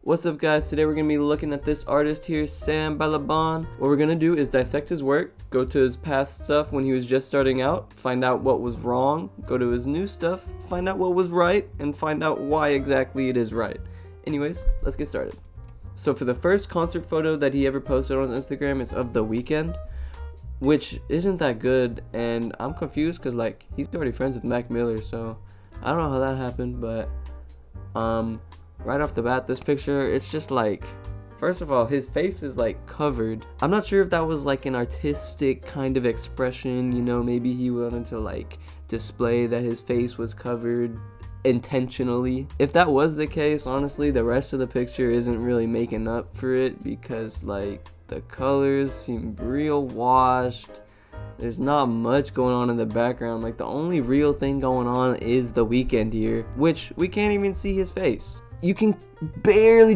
What's up guys, today we're going to be looking at this artist here, Sam Balaban. What we're going to do is dissect his work, go to his past stuff when he was just starting out, find out what was wrong, go to his new stuff, find out what was right, and find out why exactly it is right. Anyways, let's get started. So for the first concert photo that he ever posted on his Instagram is of The Weeknd, which isn't that good, and I'm confused because like he's already friends with Mac Miller, so I don't know how that happened, but right off the bat, this picture, it's just like, first of all, his face is like covered. I'm not sure if that was like an artistic kind of expression, you know, maybe he wanted to like display that his face was covered intentionally. If that was the case, honestly, the rest of the picture isn't really making up for it because like the colors seem real washed. There's not much going on in the background. Like the only real thing going on is The Weeknd here, which we can't even see his face. You can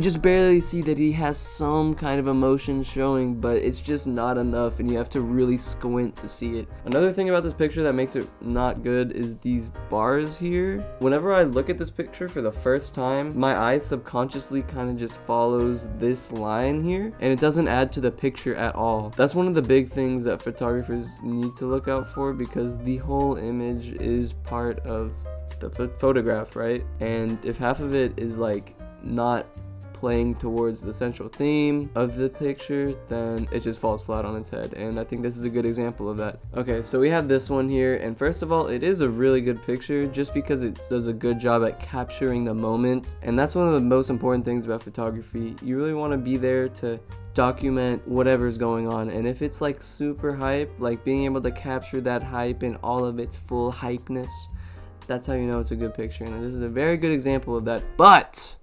just barely see that he has some kind of emotion showing, but it's just not enough and you have to really squint to see it. Another thing about this picture that makes it not good is these bars here. Whenever I look at this picture for the first time, my eye subconsciously kind of just follows this line here and it doesn't add to the picture at all. That's one of the big things that photographers need to look out for because the whole image is part of the photograph, right? And if half of it is like not playing towards the central theme of the picture, then it just falls flat on its head, and I think this is a good example of that. Okay, so we have this one here, and first of all, it is a really good picture just because it does a good job at capturing the moment, and that's one of the most important things about photography. You really want to be there to document whatever's going on, and if it's like super hype, like being able to capture that hype in all of its full hypeness, that's how you know it's a good picture, and this is a very good example of that. But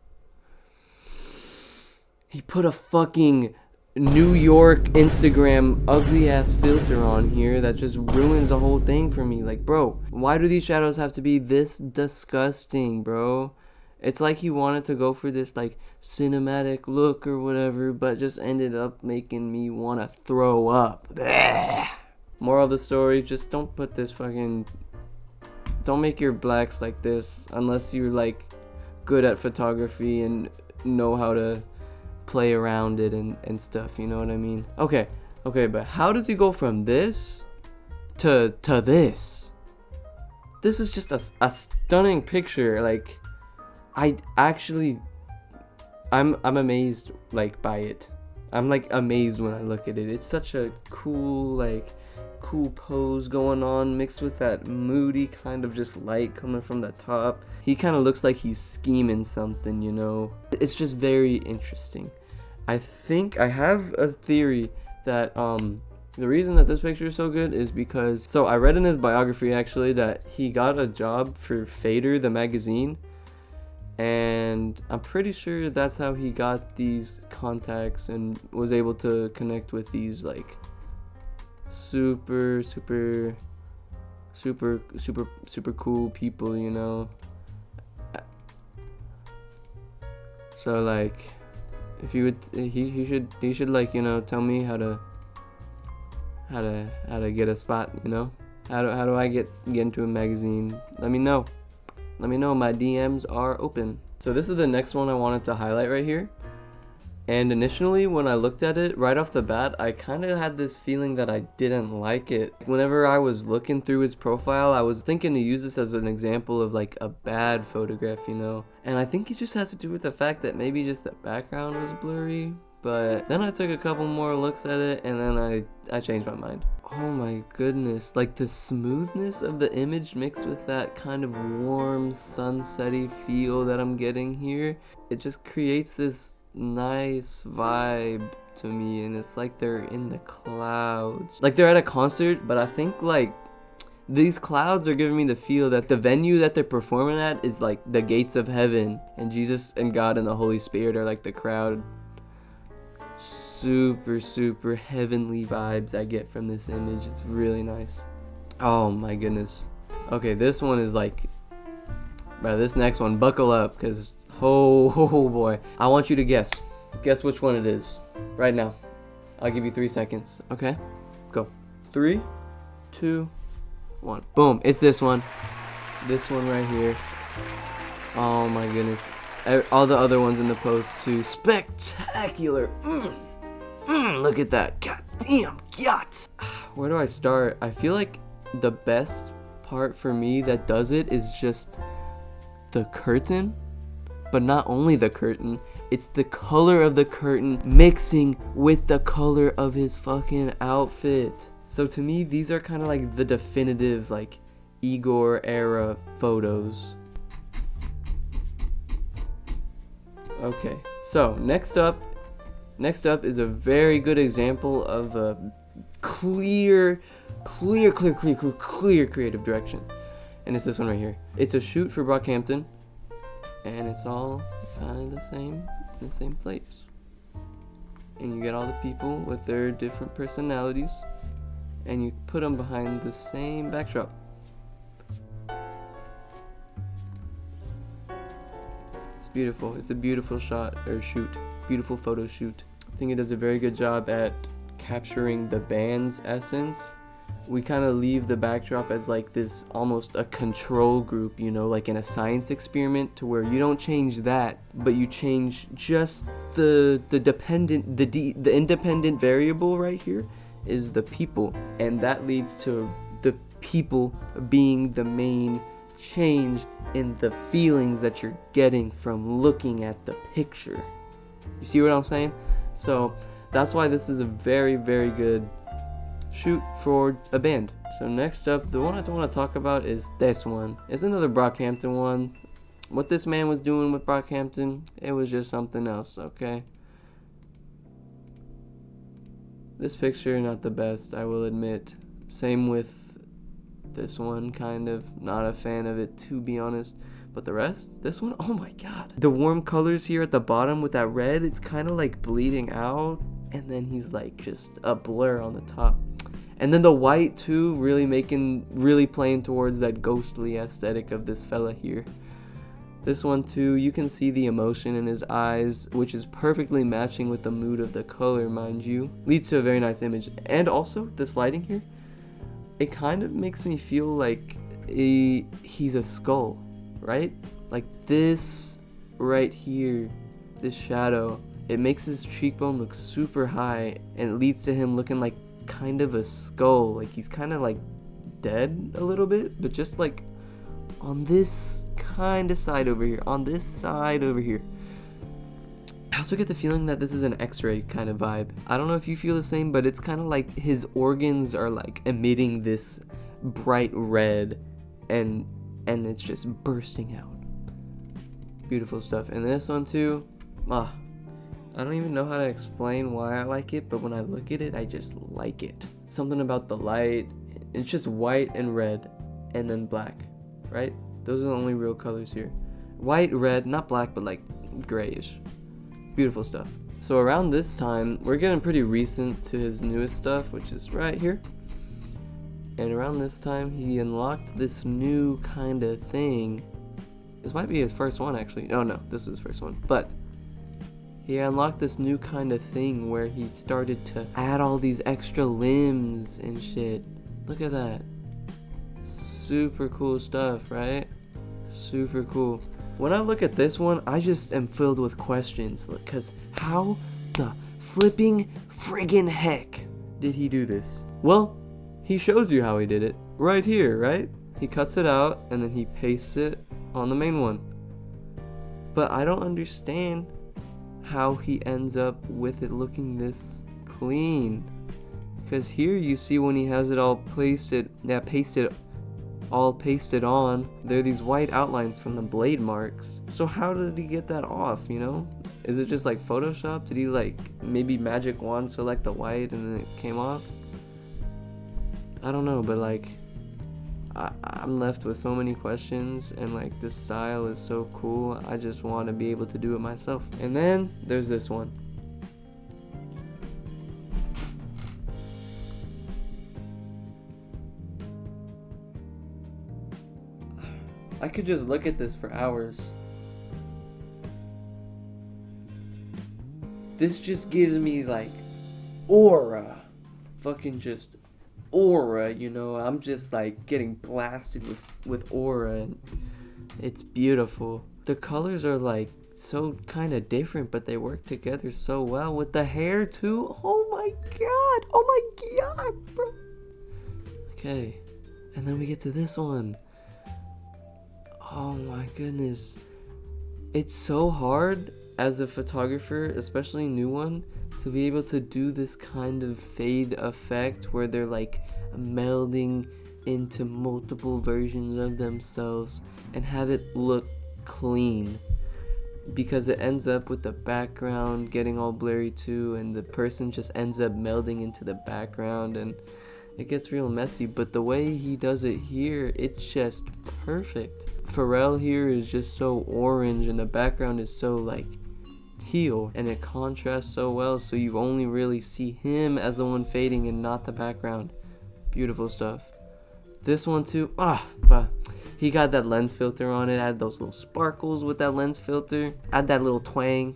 he put a fucking New York Instagram ugly ass filter on here that just ruins the whole thing for me. Like, bro, why do these shadows have to be this disgusting, bro? It's like he wanted to go for this like cinematic look or whatever, but just ended up making me want to throw up. Blech. Moral of the story, just don't put this fucking... Don't make your blacks like this unless you're like good at photography and know how to play around it and stuff, you know what I mean? Okay, but how does he go from this to this? This is just a stunning picture. Like, I'm amazed like by it. I'm like amazed when I look at it. It's such a cool pose going on mixed with that moody kind of just light coming from the top. He kind of looks like he's scheming something, you know. It's just very interesting. I think I have a theory that the reason that this picture is so good is because, so I read in his biography actually that he got a job for Fader the magazine, and I'm pretty sure that's how he got these contacts and was able to connect with these like super cool people, you know. So like, if you would, he should like, you know, tell me how to get a spot, you know. How do I get into a magazine? Let me know. My DMs are open. So this is the next one I wanted to highlight right here. And initially, when I looked at it, right off the bat, I kind of had this feeling that I didn't like it. Whenever I was looking through his profile, I was thinking to use this as an example of like a bad photograph, you know? And I think it just has to do with the fact that maybe just the background was blurry. But then I took a couple more looks at it, and then I changed my mind. Oh my goodness, like the smoothness of the image mixed with that kind of warm, sunsetty feel that I'm getting here, it just creates this nice vibe to me, and it's like they're in the clouds, like they're at a concert, but I think like these clouds are giving me the feel that the venue that they're performing at is like the gates of heaven, and Jesus and God and the Holy Spirit are like the crowd. Super heavenly vibes I get from this image. It's really nice. Oh my goodness. Okay, this one is like, bro, this next one, buckle up, because oh boy, I want you to guess which one it is right now. I'll give you 3 seconds. Okay, go. 3, 2, 1. Boom, it's this one right here. Oh my goodness, all the other ones in the post too. Spectacular. Look at that. God damn, yacht. Where do I start? I feel like the best part for me that does it is just the curtain, but not only the curtain, it's the color of the curtain mixing with the color of his fucking outfit. So to me, these are kind of like the definitive like Igor era photos. Okay, so next up is a very good example of a clear creative direction, and it's this one right here. It's a shoot for Brockhampton, and it's all kind of the same place, and you get all the people with their different personalities, and you put them behind the same backdrop. It's beautiful. It's a beautiful shot or shoot, beautiful photo shoot. I think it does a very good job at capturing the band's essence. We kind of leave the backdrop as like this almost a control group, you know, like in a science experiment, to where you don't change that, but you change just the independent variable right here is the people, and that leads to the people being the main change in the feelings that you're getting from looking at the picture. You see what I'm saying? So that's why this is a very, very good shoot for a band. So next up, the one I want to talk about is this one. It's another Brockhampton one. What this man was doing with Brockhampton, it was just something else, okay? This picture, not the best, I will admit. Same with this one, kind of. Not a fan of it, to be honest. But the rest, this one, oh my god. The warm colors here at the bottom with that red, it's kind of like bleeding out. And then he's like just a blur on the top. And then the white too, really playing towards that ghostly aesthetic of this fella here. This one too, you can see the emotion in his eyes, which is perfectly matching with the mood of the color, mind you. Leads to a very nice image. And also, this lighting here, it kind of makes me feel like he's a skull, right? Like this right here, this shadow, it makes his cheekbone look super high, and it leads to him looking like kind of a skull, like he's kind of like dead a little bit, but just like on this kind of side over here, on this side over here. I also get the feeling that this is an X-ray kind of vibe. I don't know if you feel the same, but it's kind of like his organs are like emitting this bright red, and it's just bursting out. Beautiful stuff. And this one too, I don't even know how to explain why I like it, but when I look at it, I just like it. Something about the light, it's just white and red, and then black, right? Those are the only real colors here. White, red, not black, but like grayish. Beautiful stuff. So around this time, we're getting pretty recent to his newest stuff, which is right here. And around this time, he unlocked this new kind of thing. This might be his first one, actually. Oh no, this is his first one. But he unlocked this new kind of thing where he started to add all these extra limbs and shit. Look at that. Super cool stuff, right? Super cool. When I look at this one, I just am filled with questions, because how the flipping friggin' heck did he do this? Well, he shows you how he did it right here, right? He cuts it out and then he pastes it on the main one. But I don't understand how he ends up with it looking this clean, because here you see when he has it all pasted on, there are these white outlines from the blade marks. So how did he get that off, you know? Is it just like Photoshop? Did he like maybe magic wand select the white and then it came off? I don't know, but like I'm left with so many questions, and like this style is so cool. I just want to be able to do it myself. And then there's this one. I could just look at this for hours. This just gives me like aura. Fucking just aura, you know. I'm just like getting blasted with aura, and it's beautiful. The colors are like so kind of different, but they work together so well with the hair too. Oh my god, bro. Okay, and then we get to this one. Oh my goodness. It's so hard as a photographer, especially a new one, to be able to do this kind of fade effect where they're like melding into multiple versions of themselves and have it look clean, because it ends up with the background getting all blurry too, and the person just ends up melding into the background, and it gets real messy. But the way he does it here, it's just perfect. Pharrell here is just so orange, and the background is so like teal, and it contrasts so well, so you only really see him as the one fading and not the background. Beautiful stuff. This one too, he got that lens filter on it, add those little sparkles with that lens filter, add that little twang.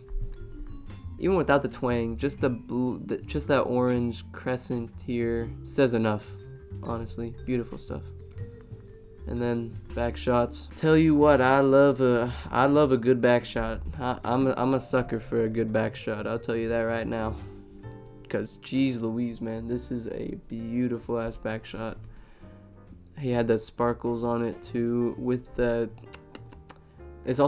Even without the twang, just the blue, just that orange crescent here says enough, honestly. Beautiful stuff. And then back shots. Tell you what, I love a good back shot. I'm a sucker for a good back shot. I'll tell you that right now. Cause geez Louise, man, this is a beautiful ass back shot. He had the sparkles on it too. With the, this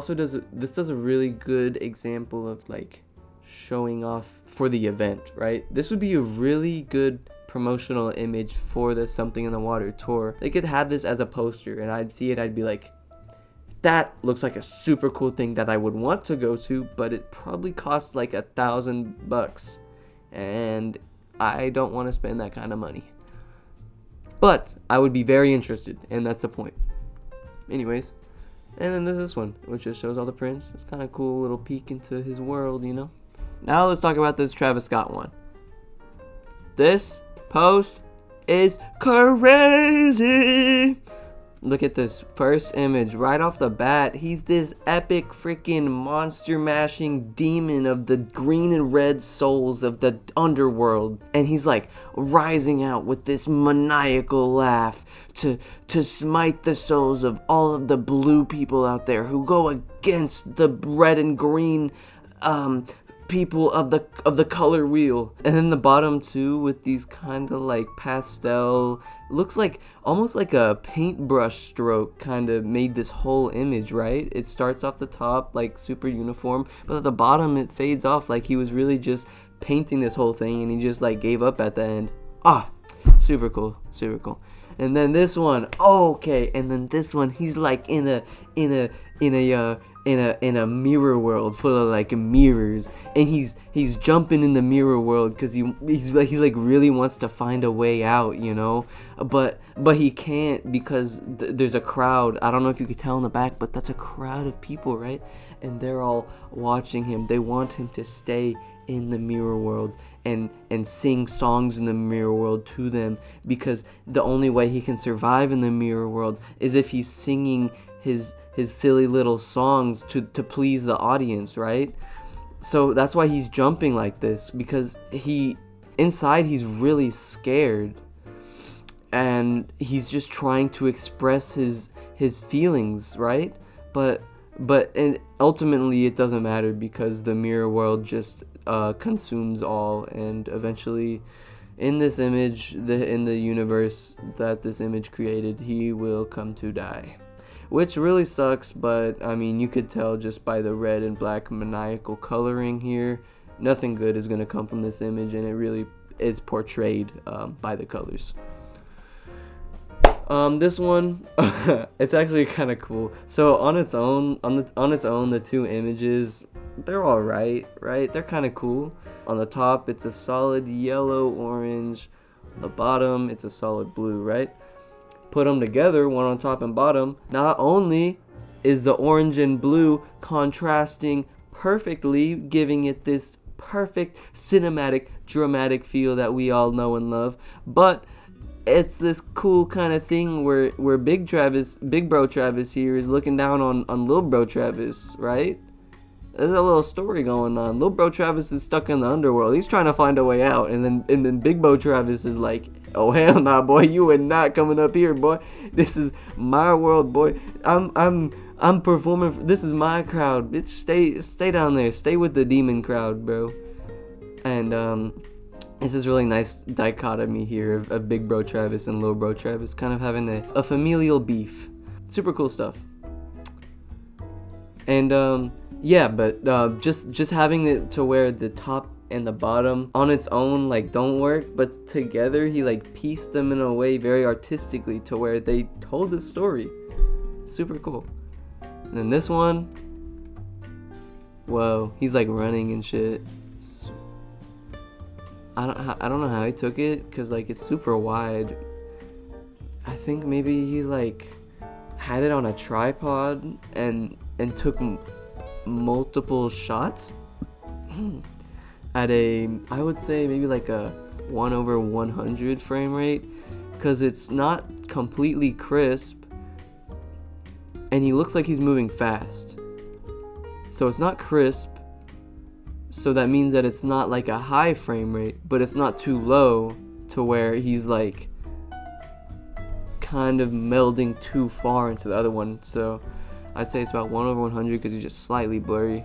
does a really good example of like showing off for the event, right? This would be a really good promotional image for the Something in the Water tour. They could have this as a poster, and I'd see it, I'd be like, that looks like a super cool thing that I would want to go to, but it probably costs like $1,000, and I don't want to spend that kind of money. But I would be very interested, and that's the point. Anyways, and then there's this one, which just shows all the prints. It's kind of cool, little peek into his world, you know. Now let's talk about this Travis Scott one. This post is crazy. Look at this first image right off the bat. He's this epic freaking monster mashing demon of the green and red souls of the underworld, and he's like rising out with this maniacal laugh to smite the souls of all of the blue people out there who go against the red and green people of the color wheel. And then the bottom too, with these kind of like pastel, looks like almost like a paintbrush stroke kind of made this whole image, right? It starts off the top like super uniform, but at the bottom it fades off like he was really just painting this whole thing and he just like gave up at the end. Super cool. And then this one, okay, and then this one, he's like in a mirror world full of like mirrors, and he's jumping in the mirror world because he really wants to find a way out, you know, but he can't because there's a crowd. I don't know if you could tell in the back, but that's a crowd of people, right? And they're all watching him. They want him to stay in the mirror world and sing songs in the mirror world to them, because the only way he can survive in the mirror world is if he's singing his silly little songs to please the audience, right? So that's why he's jumping like this, because inside he's really scared, and he's just trying to express his feelings, right? But ultimately it doesn't matter, because the mirror world just consumes all, and eventually in this image, in the universe that this image created, he will come to die. Which really sucks, but I mean, you could tell just by the red and black maniacal coloring here, nothing good is going to come from this image, and it really is portrayed by the colors. This one, it's actually kind of cool. So on its own, the two images, they're all right? They're kind of cool. On the top, it's a solid yellow orange. On the bottom, it's a solid blue, right? Put them together, one on top and bottom, not only is the orange and blue contrasting perfectly, giving it this perfect cinematic, dramatic feel that we all know and love, but it's this cool kind of thing where Big Bro Travis here is looking down on Lil Bro Travis, right? There's a little story going on. Lil Bro Travis is stuck in the underworld. He's trying to find a way out, and then Big Bro Travis is like, oh hell nah, boy, you are not coming up here, boy. This is my world, boy. I'm I'm performing. This is my crowd. Bitch, stay down there. Stay with the demon crowd, bro. And this is really nice dichotomy here of Big Bro Travis and Little Bro Travis kind of having a familial beef. Super cool stuff. And yeah, but just having it to where the top and the bottom on its own like don't work, but together he like pieced them in a way very artistically to where they told the story. Super cool. And then this one, whoa, he's like running and shit. I don't know how he took it, cause like it's super wide. I think maybe he like had it on a tripod and took multiple shots at I would say maybe like a 1/100 frame rate, cause it's not completely crisp. And he looks like he's moving fast. So it's not crisp. So that means that it's not like a high frame rate, but it's not too low to where he's like kind of melding too far into the other one. So I'd say it's about 1/100 because he's just slightly blurry.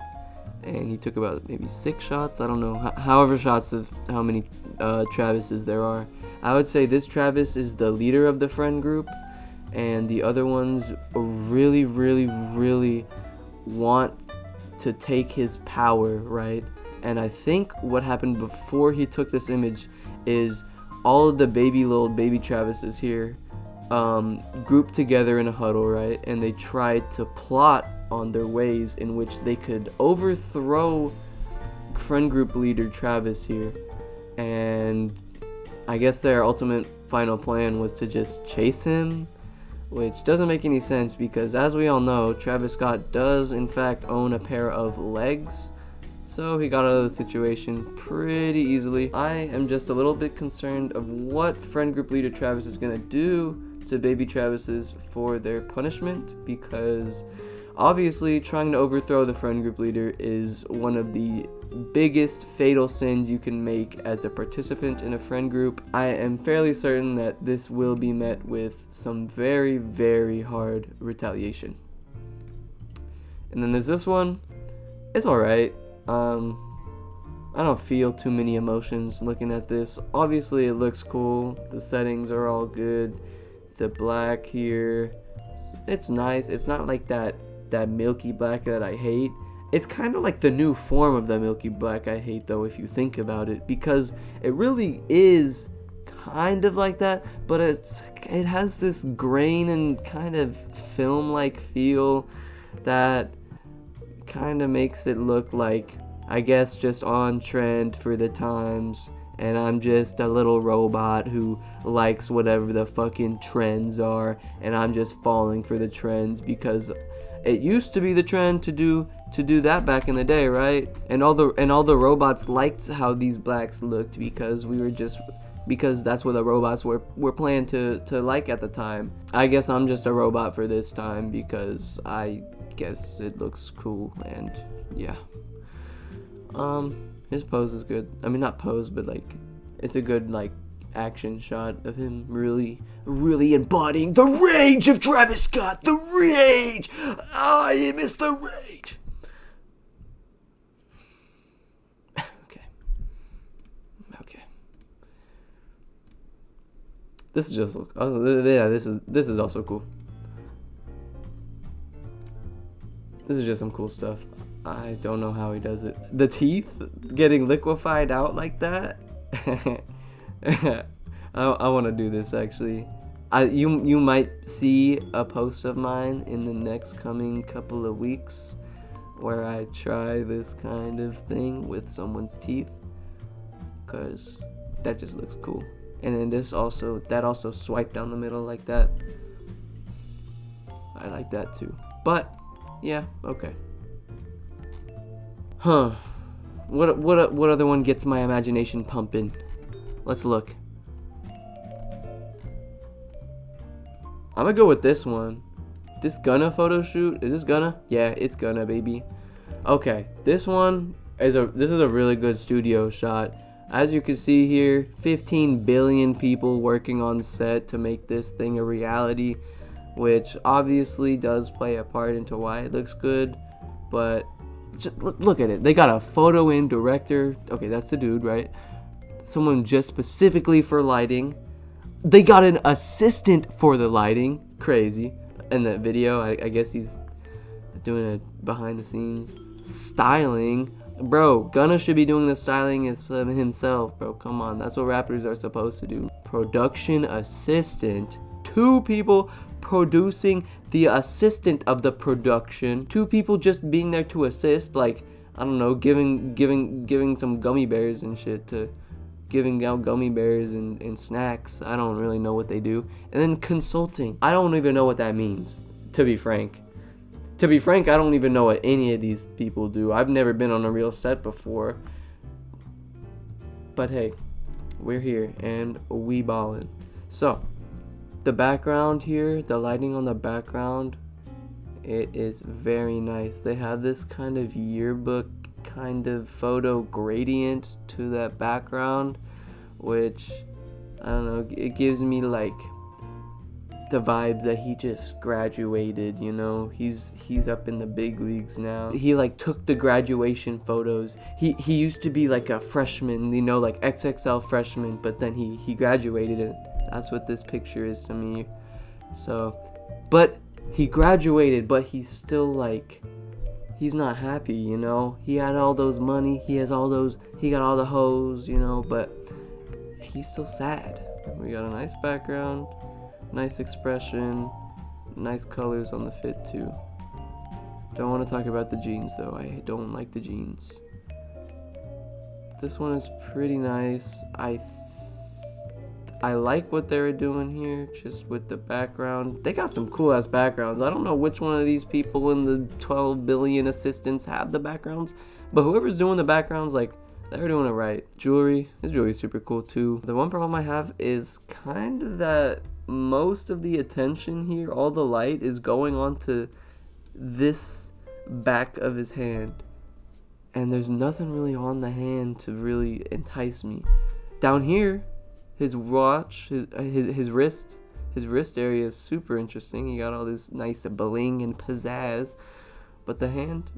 And he took about maybe 6 shots. I don't know. However shots of how many Travises there are. I would say this Travis is the leader of the friend group. And the other ones really, really, really want to take his power, right? And I think what happened before he took this image is all of the little baby Travises here grouped together in a huddle, right? And they tried to plot on their ways in which they could overthrow friend group leader Travis here. And I guess their ultimate final plan was to just chase him, which doesn't make any sense because, as we all know, Travis Scott does in fact own a pair of legs, so he got out of the situation pretty easily. I am just a little bit concerned of what friend group leader Travis is gonna do to baby Travises for their punishment, because obviously trying to overthrow the friend group leader is one of the biggest fatal sins you can make as a participant in a friend group. I am fairly certain that this will be met with some very, very hard retaliation. And then there's this one. It's alright. I don't feel too many emotions looking at this. Obviously it looks cool. The settings are all good. The black here, it's nice. It's not like that milky black that I hate. It's kind of like the new form of the milky black I hate, though, if you think about it, because it really is kind of like that, but it has this grain and kind of film-like feel that kind of makes it look like, I guess, just on trend for the times, and I'm just a little robot who likes whatever the fucking trends are, and I'm just falling for the trends because it used to be the trend to do that back in the day, right? And all the robots liked how these blacks looked because that's what the robots were planned to like at the time. I guess I'm just a robot for this time because I guess it looks cool, and yeah. His pose is good. I mean, not pose, but like it's a good like action shot of him really embodying the rage of Travis Scott. The rage! I miss the rage! Okay. This is just, yeah, this is also cool. This is just some cool stuff. I don't know how he does it. The teeth getting liquefied out like that. I want to do this actually. You might see a post of mine in the next coming couple of weeks where I try this kind of thing with someone's teeth, cause that just looks cool. And then that also swipe down the middle like that. I like that too. But yeah, okay. Huh. What other one gets my imagination pumping? Let's look. I'm gonna go with this one. This Gunna photo shoot. Is this Gunna? Yeah, it's Gunna, baby. Okay, this one is a really good studio shot. As you can see here, 15 billion people working on set to make this thing a reality. which obviously does play a part into why it looks good. But just look at it. They got a photo in director. Okay, that's the dude, right? Someone just specifically for lighting. They got an assistant for the lighting. Crazy. In that video, I guess he's doing it behind the scenes. Styling. Bro, Gunna should be doing the styling himself, bro. Come on, that's what rappers are supposed to do. Production assistant. 2 people producing, the assistant of the production. 2 people just being there to assist, like, I don't know, giving some gummy bears and shit, to giving out gummy bears and snacks. I don't really know what they do. And then consulting. I don't even know what that means, to be frank. To be frank, I don't even know what any of these people do. I've never been on a real set before. But hey, we're here and we ballin'. So, the background here, the lighting on the background, it is very nice. They have this kind of yearbook kind of photo gradient to that background, which, I don't know, it gives me like the vibes that he just graduated, you know. He's up in the big leagues now. He like took the graduation photos. He used to be like a freshman, you know, like XXL freshman, but then he graduated, and that's what this picture is to me. So, but he graduated, but he's still like, he's not happy, you know. He had all those money, he got all the hoes, you know, but he's still sad. We got a nice background, nice expression, nice colors on the fit too. Don't want to talk about the jeans though. I don't like the jeans. This one is pretty nice. I like what they were doing here, just with the background. They got some cool ass backgrounds. I don't know which one of these people in the 12 billion assistants have the backgrounds, but whoever's doing the backgrounds, like, they're doing it right. Jewelry, this jewelry is super cool too. The one problem I have is kind of that most of the attention here, all the light is going onto this back of his hand, and there's nothing really on the hand to really entice me. Down here, his watch, his wrist area is super interesting. He got all this nice bling and pizzazz, but the hand,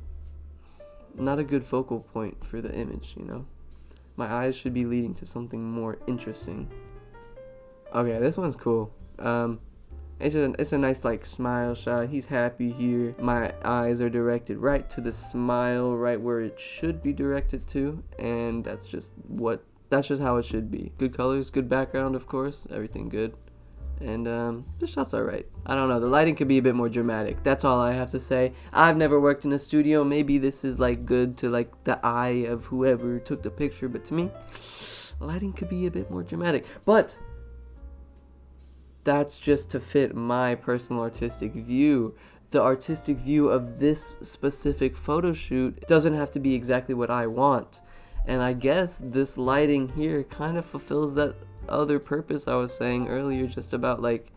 not a good focal point for the image, you know. My eyes should be leading to something more interesting. Okay, this one's cool. It's a nice like smile shot. He's happy here. My eyes are directed right to the smile, right where it should be directed to, and that's just how it should be. Good colors, good background, of course, everything good. And the shot's alright. I don't know, the lighting could be a bit more dramatic. That's all I have to say. I've never worked in a studio. Maybe this is like good to like the eye of whoever took the picture, but to me, lighting could be a bit more dramatic. But that's just to fit my personal artistic view. The artistic view of this specific photo shoot doesn't have to be exactly what I want. And I guess this lighting here kind of fulfills that other purpose I was saying earlier, just about like,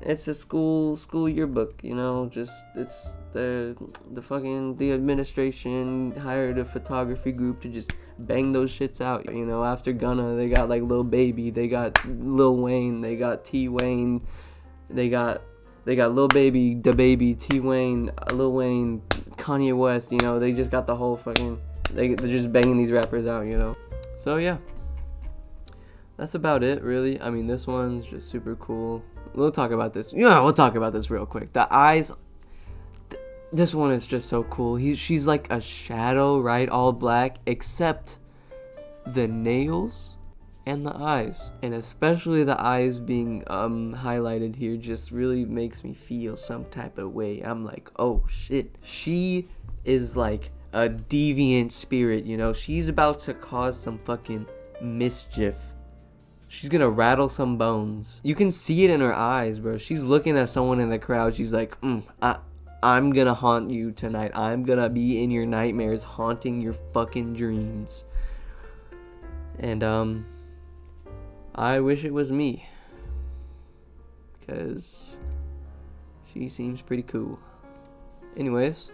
it's a school yearbook, you know, just it's the administration hired a photography group to just bang those shits out, you know. After Gunna, they got like Lil Baby, they got Lil Wayne, they got T Wayne, they got Lil Baby, Da Baby, T Wayne, Lil Wayne, Kanye West, you know. They just got the whole fucking, they're just banging these rappers out, you know. So yeah, that's about it, really. I mean, this one's just super cool. We'll talk about this. Yeah, we'll talk about this real quick. The eyes. This one is just so cool. She's like a shadow, right? All black, except the nails and the eyes. And especially the eyes being highlighted here just really makes me feel some type of way. I'm like, oh shit. She is like a deviant spirit, you know. She's about to cause some fucking mischief. She's gonna rattle some bones. You can see it in her eyes, bro. She's looking at someone in the crowd. She's like, I'm gonna haunt you tonight. I'm gonna be in your nightmares, haunting your fucking dreams. And I wish it was me, because she seems pretty cool. Anyways,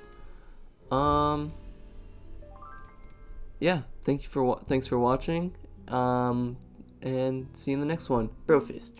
yeah, thanks for watching. And see you in the next one. Bro fist.